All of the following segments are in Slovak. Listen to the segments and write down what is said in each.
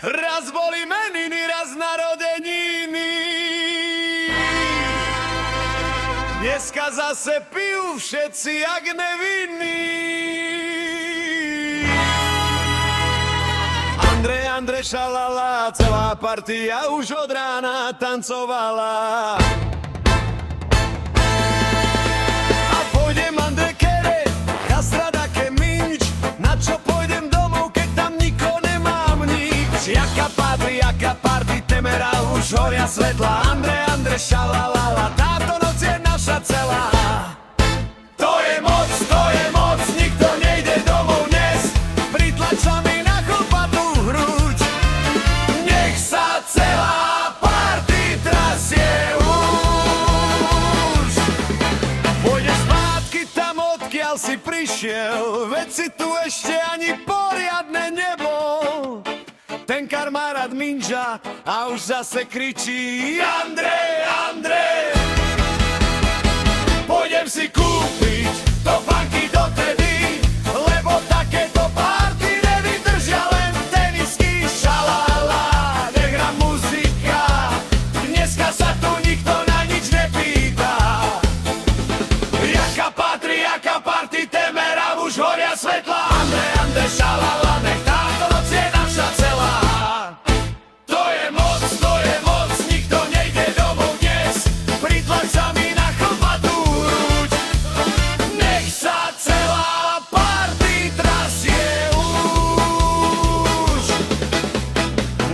Raz boli meniny, raz narodeniny. Dneska zase pijú všetci jak nevinní. Andrej, šalala, celá partia už od rána tancovala. A pôjdem Andrej kere, kastrada ke minč, na čo pôjdem domov, keď tam niko nemám nič. Jaká party, temera už horia svetla. Andrej, šalala, táto noc je naša celá. To je moc, nikto nejde domov dnes. Pritlač sa mi na chlpatú hruď. Nech sa celá party trasie už. Pôjdeš zpátky tam, odkiaľ si prišiel, veď si tu ešte ani poriadne nebol. Ten kamarát minža a už zase kričí: Andrej, pôjdem si kúpiť topánky dotedy, lebo takéto party nevydržia len tenisky. Šalala, nech hrá muzika, dneska sa tu nikto na nič nepýta. Jaká party, temera už horia svetla. Andrej, šalala, nech táto noc je naša celá. To je moc, nikto nejde domov dnes. Pritlač sa mi na chlpatú hruď. Nech sa celá party trasie už.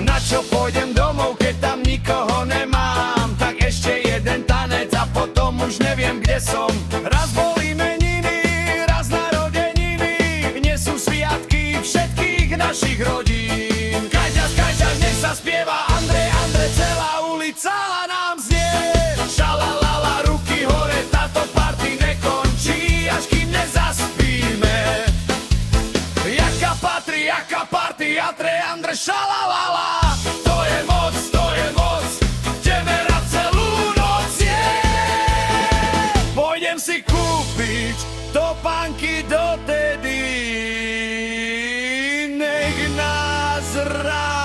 Na čo pôjdem domov, keď tam nikoho nemám? Tak ešte jeden tanec a potom už neviem, kde som. Raz boli meniny, raz narodeniny, dnes sú sviatky všetkých našich rodín. Kajťaž, nech sa spieva Andrej, celá ulica nám znie. Šalalala, ruky hore, táto party nekončí, až kým nezaspíme. Jaká party, Andrej, šalalala. To je moc, temera celú noc je. Pôjdem si kúpiť topánky dotedy, nech nás rád